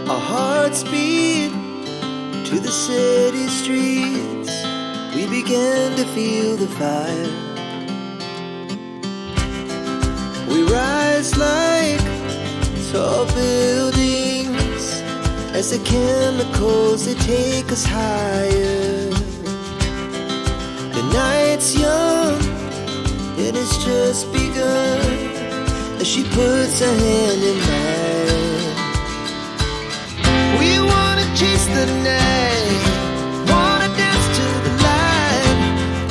Our hearts beat to the city streets. We began to feel the fire. We rise like tall buildings as the chemicals, they take us higher. The night's young and it's just begun as she puts her hand in mine. We wanna chase the night, wanna dance to the light,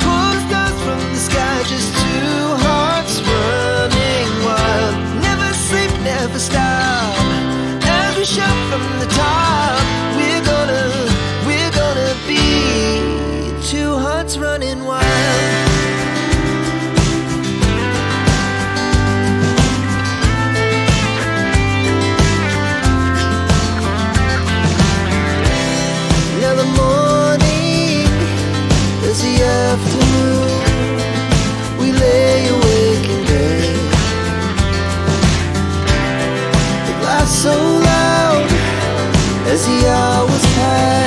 pull stars from the sky, just two hearts running wild. Never sleep, never stop, as we shout from the top. We're gonna be two hearts running wild. Now the morning is the afternoon. We lay awake in bed. The glass so loud as the hours pass.